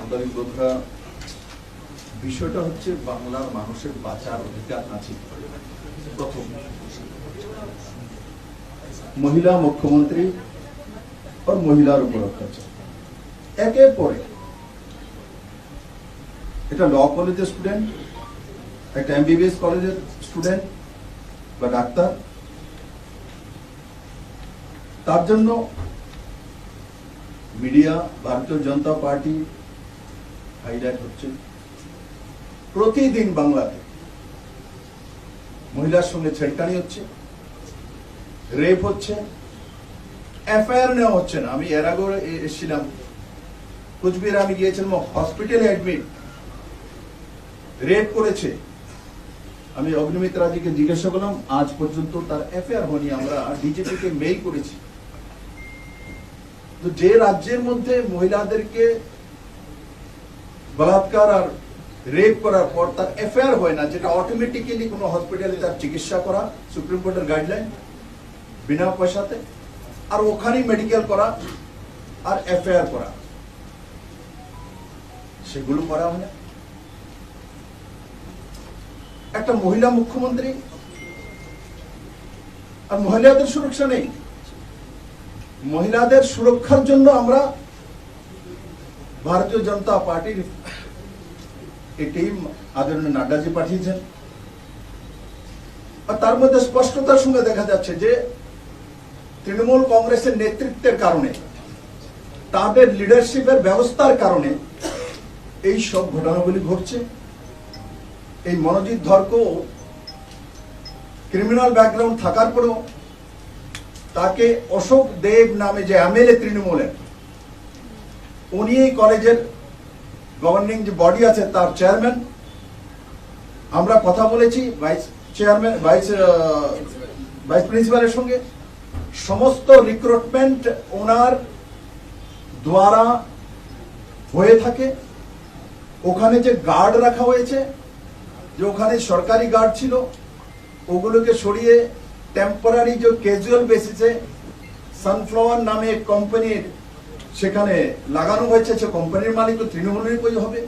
সাংবাদিক বন্ধুরা, বিষয়টা হচ্ছে বাংলার মানুষের বাঁচার অধিকার আছে। প্রথম, মহিলা মুখ্যমন্ত্রী আর মহিলার উপর অত্যাচার একের পরে। এটা ল কলেজের স্টুডেন্ট, একটা এমবিবিএস কলেজের স্টুডেন্ট বা ডাক্তার, তার জন্য মিডিয়া, ভারতীয় জনতা পার্টি হাইলাইট হচ্ছে প্রতিদিন। বাংলাতে মহিলার সঙ্গে ছেড়খানি হচ্ছে, রেপ হচ্ছে, এফআইআর নেওয়া হচ্ছে না। আমি এর আগে এসেছিলাম কুচবিহার, আমি গিয়েছিলাম হসপিটালে অ্যাডমিট, রেপ করেছে। আমি অগ্নিমিত্রাজিকে জিজ্ঞাসা করলাম, আজ পর্যন্ত তার এফআইআর হয়নি। আমরা ডিজিপি কে মেইল করেছি। তো যে রাজ্যের মধ্যে মহিলাদেরকে বলাৎকার আর রেপ করার পর তার এফআইআর হয় না, যেটা অটোমেটিক্যালি কোনো হসপিটালে তার চিকিৎসা করা, সুপ্রিম কোর্টের গাইডলাইন, বিনা পয়সাতে, আর ওখানেই মেডিকেল করা আর এফআইআর করা, সেগুলো করা হয় না। একটা মহিলা মুখ্যমন্ত্রী, আর মহিলাদের সুরক্ষা নেই। মহিলাদের সুরক্ষার জন্য আমরা ভারতীয় জনতা পার্টির টিম আদরণীয় নাড্ডাজি পাঠিয়েছেন। আর তার মধ্যে স্পষ্টতার সঙ্গে দেখা যাচ্ছে যে তৃণমূল কংগ্রেসের নেতৃত্বের কারণে, তাদের লিডারশিপের ব্যবস্থার কারণে এই সব ঘটনাগুলি ঘটছে। এই মনোজিৎ ধরকে ক্রিমিনাল ব্যাকগ্রাউন্ড থাকার পরেও তাকে অশোক দেব নামে যে এমএলএ তৃণমূলের, উনি এই কলেজের গভর্নিং যে বডি আছে তার চেয়ারম্যান। আমরা কথা বলেছি ভাইস চেয়ারম্যান, ভাইস প্রিন্সিপালের সঙ্গে। সমস্ত রিক্রুটমেন্ট ওনার দ্বারা হয়ে থাকে। ওখানে যে গার্ড রাখা হয়েছে, যে ওখানে সরকারি গার্ড ছিল, ওগুলোকে সরিয়ে টেম্পোরারি যে ক্যাজুয়াল বেসিসে সানফ্লাওয়ার নামে এক কোম্পানির সেখানে লাগানো হয়েছে। সে কোম্পানির মালিক তো তৃণমূলেরই হবে।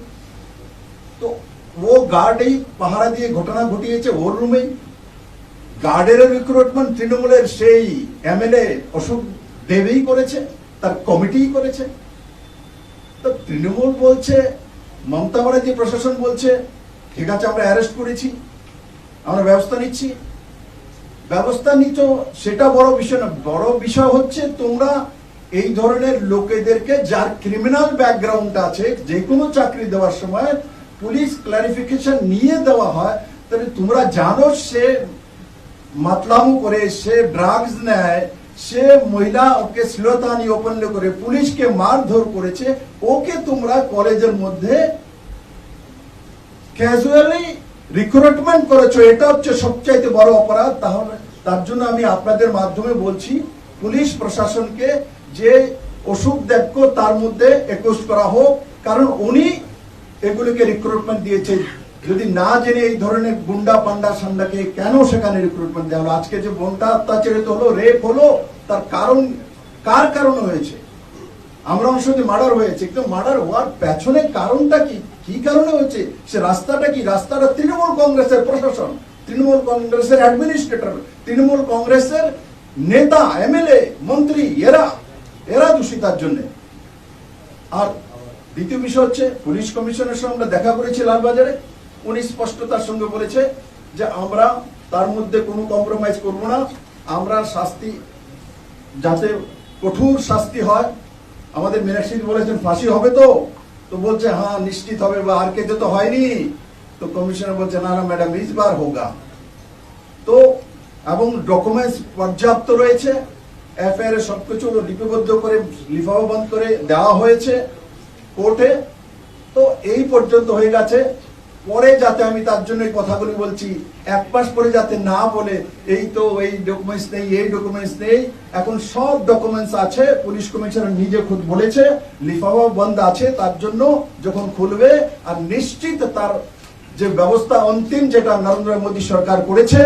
তো ও গার্ডেই পাহারা দিয়ে ঘটনা ঘটিয়েছে ওর রুমেই। গার্ডের রিক্রুটমেন্ট তৃণমূলের সেই এমএলএ অশোক দেবই করেছে, তার কমিটিই করেছে। তো তৃণমূল বলছে, মমতা ব্যানার্জি প্রশাসন বলছে ঠিক আছে আমরা অ্যারেস্ট করেছি, আমরা ব্যবস্থা নিচ্ছি। ব্যবস্থা নিচ্ছ সেটা বড় বিষয় না। বড় বিষয় হচ্ছে তোমরা এই ধরনের লোকেদেরকে, যার ক্রিমিনাল ব্যাকগ্রাউন্ড আছে, যে কোনো চাকরি দেওয়ার সময় পুলিশ ক্লারিফিকেশন নিয়ে দেওয়া হয়। তাহলে তোমরা জানো সে মাতলামো করে, সে ড্রাগস নেয়, সে মহিলা ওকে শ্লীলতাহানি ওপেনলি করে পুলিশকে মারধর করেছে, ওকে তোমরা কলেজের মধ্যে ক্যাজুয়ালি রিক্রুটমেন্ট করেছো। এটা হচ্ছে সবচাইতে বড় অপরাধ। তাহলে তার জন্য আমি আপনাদের মাধ্যমে বলছি পুলিশ প্রশাসনকে যে অশোক দেবকে তার মধ্যে একুশ করা হোক, কারণ উনি এগুলিকে রিক্রুটমেন্ট দিয়েছে। যদি না জেনে এই ধরনের গুন্ডা পান্ডা সান্ডাকে কেন সেখানে রিক্রুটমেন্ট দেওয়া হলো? আজকে যে বোনটা অত্যাচারিত হলো, রেপ হলো, তার কারণ কার কারণে হয়েছে? আমরা অংশে মার্ডার হয়েছে, কিন্তু মার্ডার হওয়ার পেছনে কারণটা কি? কি কারণে হয়েছে? সে রাস্তাটা কি? রাস্তাটা তৃণমূল কংগ্রেসের প্রশাসন, তৃণমূল কংগ্রেসের অ্যাডমিনিস্ট্রেটর, তৃণমূল কংগ্রেসের নেতা, এমএলএ, মন্ত্রী, এরা দোষী তার জন্য। আর দ্বিতীয় বিষয় হচ্ছে পুলিশ কমিশনের সঙ্গে আমরা দেখা করেছি লালবাজারে। উনি স্পষ্টতার সঙ্গে বলেছে যে আমরা তার মধ্যে কোনো কম্প্রোমাইজ করব না, আমরা শাস্তি যাতে কঠোর শাস্তি হয়। আমাদের মীনাক্ষী বলেছেন ফাঁসি হবে তো বলছে হ্যাঁ নিশ্চিত হবে, বা আর কেতে তো হয়নি। তো কমিশনার বলছে না না ম্যাডাম ইস বার হোগা। তো এবং ডকুমেন্টস পর্যাপ্ত রয়েছে, এফআইআর এর সবকিছু লিপিবদ্ধ করে লিফাফাবন্দ করে দেওয়া হয়েছে কোর্টে। তো এই পর্যন্ত হয়ে গেছে। পরে যাতে, আমি তার জন্য এই কথাগুলি বলছি, এক মাস পরে যাতে না বলে এই তো এই ডকুমেন্টস নেই, এই ডকুমেন্টস নেই। এখন সব ডকুমেন্টস আছে। পুলিশ কমিশনার নিজে খুদ বলেছে লিফাফা বন্ধ আছে, তার জন্য যখন খুলবে আর নিশ্চিত তার যে ব্যবস্থা অন্তিম যেটা নরেন্দ্র মোদী সরকার করেছে,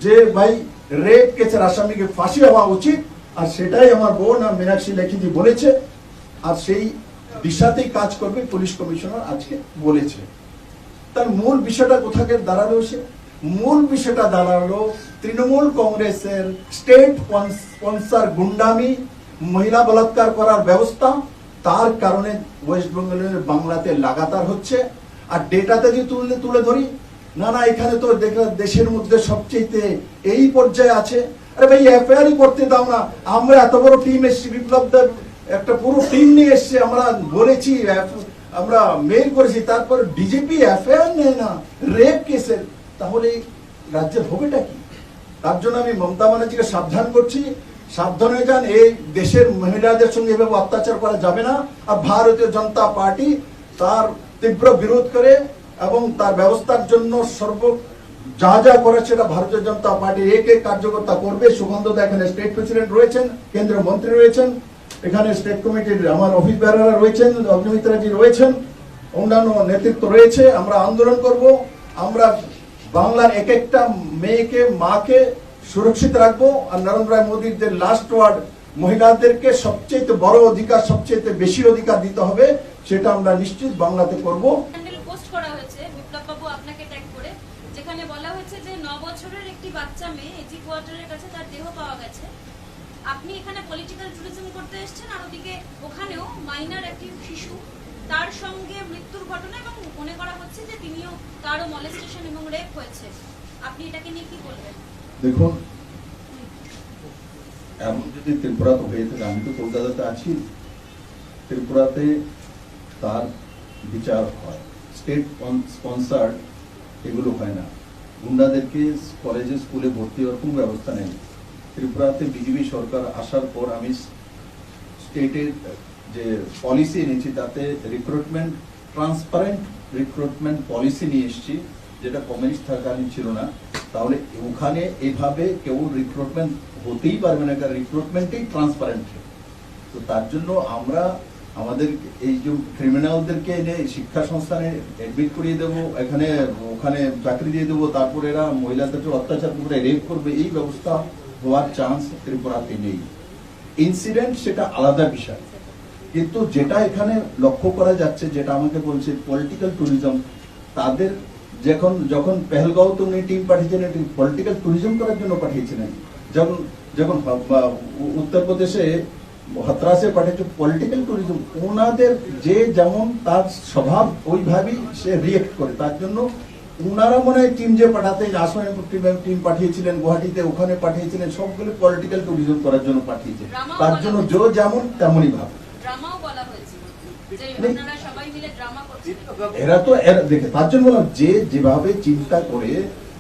যে ভাই রেপ কেসের আসামিকে ফাঁসি হওয়া উচিত, আর সেটাই আমার বোন আর মীনাক্ষী লেখিজি বলেছে। আর সেই দিশাতেই কাজ করবে পুলিশ কমিশনার আজকে বলেছে। তার মূল বিষয়টা কোথাকে দাঁড়ালো? সে মূল বিষয়টা দাঁড়ালো তৃণমূল কংগ্রেসের স্টেট স্পন্সর গুন্ডামি, মহিলা বলাৎকার করার ব্যবস্থা, তার কারণে ওয়েস্ট বেঙ্গলের বাংলাতে লাগাতার হচ্ছে। আর ডেটাতে যদি তুলে ধরি, না এখানে তো দেশের মধ্যে সবচেয়ে এই পর্যায়ে আছে। আরে ভাই, এফআইআর করতে দাও না। আমরা এত বড় টিম এসছি, বিপ্লব দেব একটা পুরো টিম নিয়ে এসছে, আমরা বলেছি, আমরা মেইল করেছি, তারপর ডিজিপি এফআইআর নেয় না রেপ কেসের, তাহলে রাজ্যের হবেটা কি? তার জন্য আমি মমতা ব্যানার্জিকে সাবধান করছি, সাবধান হয়ে যান। এই দেশের মহিলাদের সঙ্গে এভাবে অত্যাচার করা যাবে না। আর ভারতীয় জনতা পার্টি তার তীব্র বিরোধ করে এবং তার ব্যবস্থার জন্য যা যা করেছে সেটা ভারতীয় জনতা পার্টি এক কার্যকর্তা করবে। সুগন্ধ দা এখানে স্টেট প্রেসিডেন্ট রয়েছেন, কেন্দ্রীয় মন্ত্রী রয়েছেন, এখানে স্টেট কমিটির আমার অফিস বেয়ারারা রয়েছেন, অগ্নিমিত্রাজি রয়েছেন, অন্যান্য নেতৃত্ব রয়েছে। আমরা আন্দোলন করব, আমরা বাংলার এক একটা মেয়েকে, মাকে সুরক্ষিত রাখবো। আর নরেন্দ্র মোদীর যে লাস্ট ওয়ার্ড, মহিলাদেরকে সবচেয়ে বড় অধিকার, সবচেয়ে বেশি অধিকার দিতে হবে, সেটা আমরা নিশ্চিত বাংলাতে করব। পোস্ট করা হয়েছে বিপ্লব বাবু আপনাকে ট্যাগ করে, যেখানে বলা হয়েছে যে 9 বছরের একটি বাচ্চা মেয়ে এজি কোয়ার্টারের কাছে তার দেহ পাওয়া গেছে। আপনি এখানে পলিটিক্যাল ট্যুরিজম করতে এসেছেন, আর ওদিকে ওখানেও মাইনার একটি শিশু, তার সঙ্গে মৃত্যুর ঘটনা, এবং মনে করা হচ্ছে যে তিনিও তারও মলেস্টেশন এবং রেপ হয়েছে। আপনি এটাকে নিয়ে কি বলবেন? দেখুন, এমন যদি ত্রিপুরাতে হয়ে থাকে, আমি তো কলকাতাতে আছি, ত্রিপুরাতে তার বিচার হয়। স্টেট স্পন্সার্ড এগুলো হয় না। গুন্ডাদেরকে কলেজে স্কুলে ভর্তি হওয়ার কোনো ব্যবস্থা নেই। ত্রিপুরাতে বিজেপি সরকার আসার পর আমি স্টেটের যে পলিসি এনেছি, তাতে রিক্রুটমেন্ট, ট্রান্সপারেন্ট রিক্রুটমেন্ট পলিসি নিয়ে এসেছি, যেটা কমিউনিস্ট থাকাকালীন ছিল না। তাহলে ওখানে এভাবে কেউ রিক্রুটমেন্ট হতেই পারবে না, কারণ রিক্রুটমেন্টই ট্রান্সপারেন্ট। তো তার জন্য আমরা আমাদের এই যে ক্রিমিনালদেরকে এনে শিক্ষা সংস্থানে এডমিট করিয়ে দেবো, ওখানে চাকরি দিয়ে দেবো, তারপর এরা মহিলাদেরকে অত্যাচার করে রেপ করবে, এই ব্যবস্থা হওয়ার চান্স ত্রিপুরাতে নেই। ইনসিডেন্ট সেটা আলাদা বিষয়, কিন্তু যেটা এখানে লক্ষ্য করা যাচ্ছে, যেটা আমাকে বলছে পলিটিক্যাল ট্যুরিজম, তাদের যখন পেহেলগাঁওতে উনি টিম পাঠিয়েছেন, পলিটিক্যাল ট্যুরিজম করার জন্য পাঠিয়েছিলেন। যখন উত্তরপ্রদেশে হাতরাসে পাঠিয়েছে পলিটিক্যাল ট্যুরিজম, ওনাদের যে যেমন তার স্বভাব ওইভাবেই সে রিয়েক্ট করে। তার জন্য ওনারা মনে হয় টিম যে পাঠাতেন, আসামে টিম পাঠিয়েছিলেন, গুয়াহাটিতে ওখানে পাঠিয়েছিলেন, সবগুলো পলিটিক্যাল ট্যুরিজম করার জন্য পাঠিয়েছে। তার জন্য যে যেমন তেমনই ভাবে। এরা তো দেখে, তার জন্য বললাম, যে যেভাবে চিন্তা করে,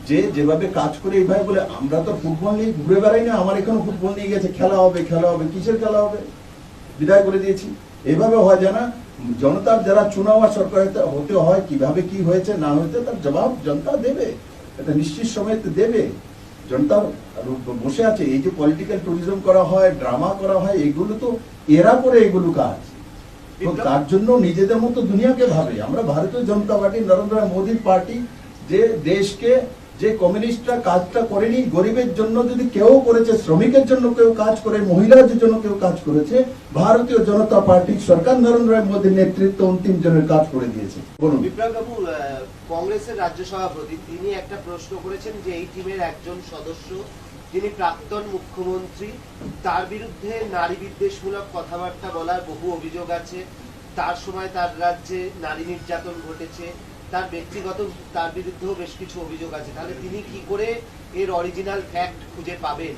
যে যেভাবে কাজ করে, এইভাবে বলে আমরা তো ফুটবল নিয়ে ঘুরে বেড়াই না। আমার এখানে ফুটবল নিয়ে গেছে, খেলা হবে, কিসের খেলা হবে, বিদায় করে দিয়েছি। এভাবে হয় জানা, জনতার যারা চুনাও সরকার হতে হয়, কিভাবে কি হয়েছে না হয়েছে, তার জবাব জনতা দেবে, এটা নিশ্চিত সময় দেবে। জনতা বসে আছে। এই যে পলিটিক্যাল ট্যুরিজম করা হয়, ড্রামা করা হয়, এগুলো তো এরা করে, এগুলো কাজ। তার জন্য নিজেদের মতো দুনিয়াকে ভাবে। আমরা ভারতীয় জনতা পার্টি, নরেন্দ্র মোদীর পার্টি, যে দেশকে, যে কমিউনিস্টরা কাজটা করেনি, গরিবের জন্য যদি কেউ করেছে, শ্রমিকের জন্য কেউ কাজ করে, মহিলাদের জন্য কেউ কাজ করেছে, ভারতীয় জনতা পার্টির সরকার নরেন্দ্র মোদীর নেতৃত্ব অন্তিম জনের কাজ করে দিয়েছে। বলুন। বিপ্লব বাবু, কংগ্রেসের রাজ্য সভাপতি, তিনি একটা প্রশ্ন করেছেন যে এই টিমের একজন সদস্য, যিনি প্রাক্তন মুখ্যমন্ত্রী, তার বিরুদ্ধে নারী বিদ্বেষমূলক কথাবার্তা বলার বহু অভিযোগ আছে। তার সময় তার রাজ্যে নারী নির্যাতন ঘটেছে, তার বিরুদ্ধেও বেশ কিছু অভিযোগ আছে। তাহলে তিনি কি করে এর অরিজিনাল ফ্যাক্ট খুঁজে পাবেন?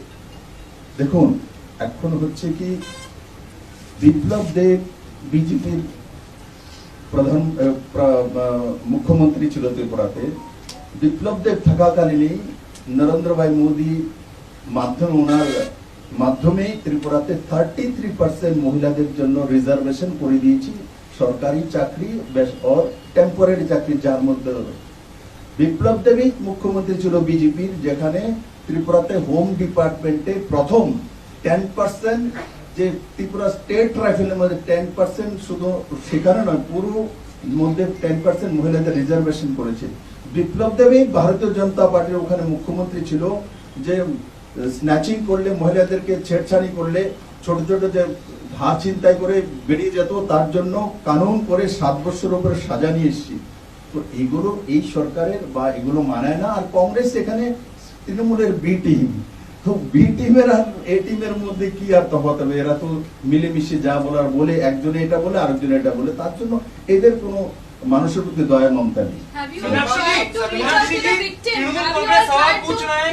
দেখুন, এখন হচ্ছে কি, বিপ্লব দেব বিজেপির প্রধান মুখ্যমন্ত্রী ছিল ত্রিপুরাতে। বিপ্লব দেব থাকাকালীনই নরেন্দ্র ভাই মোদী ওনার মাধ্যমেই ত্রিপুরাতে 33% মহিলাদের জন্য রিজার্ভেশন করে দিয়েছি, সরকারি চাকরি और টেম্পোরারি চাকরি, যার মধ্যে বিপ্লব দেবই মুখ্যমন্ত্রী ছিল বিজেপির, যেখানে ত্রিপুরাতে হোম ডিপার্টমেন্টে প্রথম 10%, যে ত্রিপুরা স্টেট রাইফেলের মধ্যে 10%, শুধু সেখানে নয়, পুরো মধ্যে 10% মহিলাদের রিজার্ভেশন করেছে বিপ্লব দেবই। ভারতীয় জনতা পার্টির ওখানে মুখ্যমন্ত্রী ছিল, যে স্ন্যাচিং করলে, মহিলাদেরকে ছেড়ছাড়ি করলে, ছোট ছোট যে ধার চিন্তাই করে বেরিয়ে যেত, তার জন্য কানুন করে 7 বছর উপরে সাজা নিয়ে এসেছি। তো এগুলো এই সরকারের বা এগুলো মানায় না। আর কংগ্রেস এখানে তৃণমূলের বি টিম, তো বি টিমের আর এ টিমের মধ্যে কি আর তফাৎ হবে? এরা তো মিলেমিশে যা বলার বলে, একজনে এটা বলে আরেকজনে এটা বলে, তার জন্য এদের কোনো মানুষের প্রতি দয়া মমতা নেই। Have you Meenakshi tried to reach out to the ji, victim? Trinamool Have you Congress सवाल tried पूछ to- रहे हैं